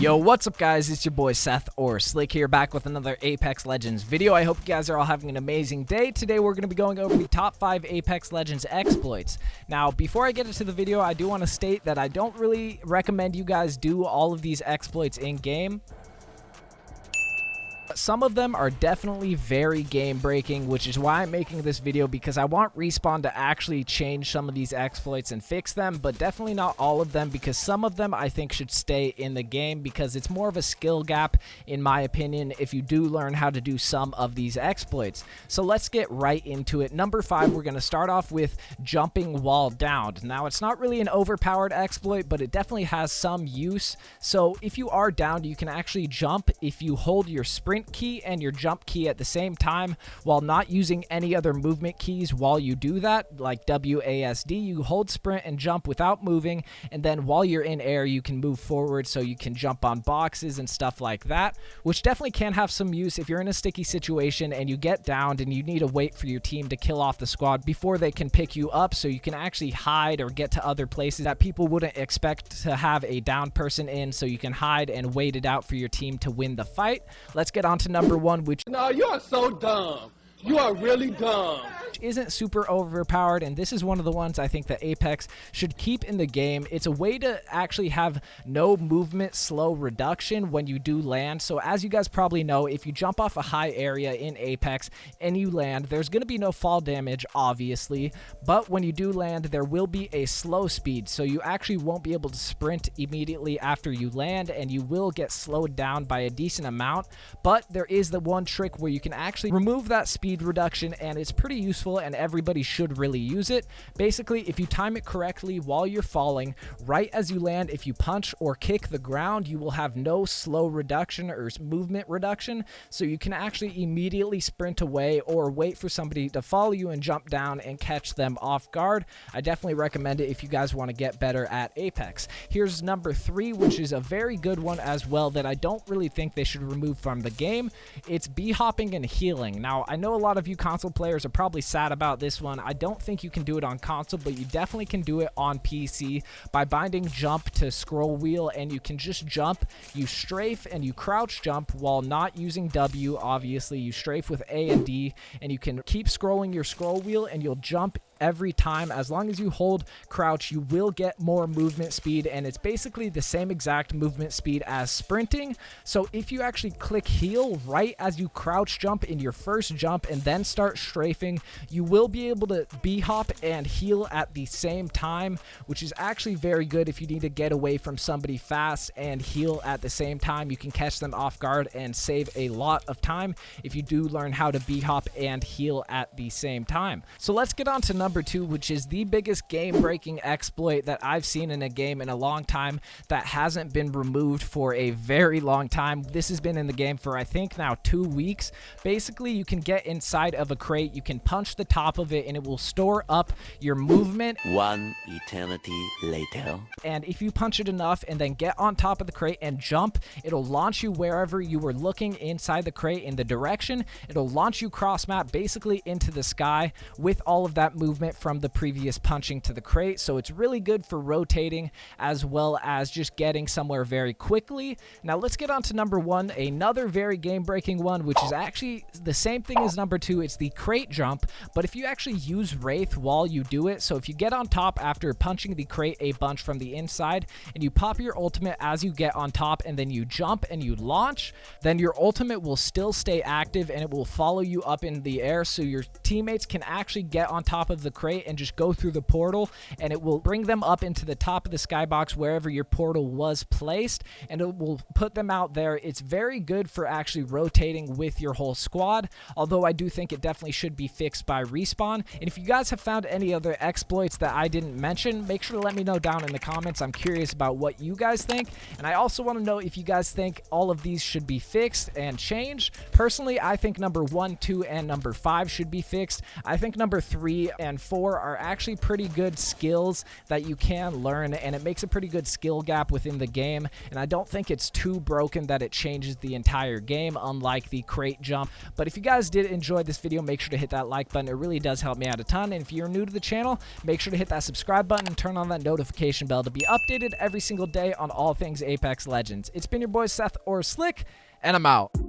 Yo, what's up guys? It's your boy Seth or Slick here, back with another Apex Legends video. I hope you guys are all having an amazing day. Today we're going to be going over the top 5 Apex Legends exploits. Now, before I get into the video, I do want to state that I don't really recommend you guys do all of these exploits in game. Some of them are definitely very game breaking, which is why I'm making this video, because I want Respawn to actually change some of these exploits and fix them, but definitely not all of them, because some of them I think should stay in the game because it's more of a skill gap in my opinion if you do learn how to do some of these exploits. So let's get right into it. Number 5, we're going to start off with jumping while downed. Now, it's not really an overpowered exploit, but it definitely has some use. So if you are downed, you can actually jump if you hold your sprint key and your jump key at the same time while not using any other movement keys while you do that, like WASD. You hold sprint and jump without moving, and then while you're in air you can move forward, so you can jump on boxes and stuff like that, which definitely can have some use if you're in a sticky situation and you get downed and you need to wait for your team to kill off the squad before they can pick you up, so you can actually hide or get to other places that people wouldn't expect to have a downed person in, so you can hide and wait it out for your team to win the fight. Let's get on to number 1, which you are so dumb. You are really dumb. Isn't super overpowered, and this is one of the ones I think that Apex should keep in the game. It's a way to actually have no movement slow reduction when you do land. So as you guys probably know, if you jump off a high area in Apex and you land, there's going to be no fall damage, obviously, but when you do land, there will be a slow speed, so you actually won't be able to sprint immediately after you land, and you will get slowed down by a decent amount. But there is the one trick where you can actually remove that speed reduction, and it's pretty useful and everybody should really use it. Basically, if you time it correctly while you're falling, right as you land, if you punch or kick the ground, you will have no slow reduction or movement reduction, so you can actually immediately sprint away or wait for somebody to follow you and jump down and catch them off guard. I definitely recommend it if you guys want to get better at Apex. Here's number 3, which is a very good one as well that I don't really think they should remove from the game. It's b-hopping and healing. Now, I know a lot of you console players are probably sad about this one. I don't think you can do it on console, but you definitely can do it on PC by binding jump to scroll wheel, and you can just jump, you strafe, and you crouch jump while not using W. Obviously, you strafe with A and D, and you can keep scrolling your scroll wheel, and you'll jump every time. As long as you hold crouch, you will get more movement speed, and it's basically the same exact movement speed as sprinting. So if you actually click heal right as you crouch jump in your first jump and then start strafing, you will be able to b-hop and heal at the same time, which is actually very good if you need to get away from somebody fast and heal at the same time. You can catch them off guard and save a lot of time if you do learn how to b-hop and heal at the same time. So let's get on to number 2, which is the biggest game-breaking exploit that I've seen in a game in a long time that hasn't been removed for a very long time. This has been in the game for I think now 2 weeks. Basically, you can get inside of a crate, you can punch the top of it, and it will store up your movement. One eternity later. And if you punch it enough and then get on top of the crate and jump, it'll launch you wherever you were looking inside the crate in the direction. It'll launch you cross map, basically into the sky, with all of that movement from the previous punching to the crate. So it's really good for rotating as well as just getting somewhere very quickly. Now let's get on to number 1, another very game-breaking one, which is actually the same thing as number 2. It's the crate jump, but if you actually use Wraith while you do it, so if you get on top after punching the crate a bunch from the inside and you pop your ultimate as you get on top and then you jump and you launch, then your ultimate will still stay active and it will follow you up in the air, so your teammates can actually get on top of the crate and just go through the portal, and it will bring them up into the top of the skybox wherever your portal was placed, and it will put them out there. It's very good for actually rotating with your whole squad, although I do think it definitely should be fixed by Respawn. And if you guys have found any other exploits that I didn't mention, make sure to let me know down in the comments. I'm curious about what you guys think, and I also want to know if you guys think all of these should be fixed and changed. Personally, I think number 1, 2, and number 5 should be fixed. I think number 3 and 4 are actually pretty good skills that you can learn, and it makes a pretty good skill gap within the game, and I don't think it's too broken that it changes the entire game, unlike the crate jump. But if you guys did enjoy this video, make sure to hit that like button. It really does help me out a ton, and if you're new to the channel, make sure to hit that subscribe button and turn on that notification bell to be updated every single day on all things Apex Legends. It's been your boy Seth or Slick, and I'm out.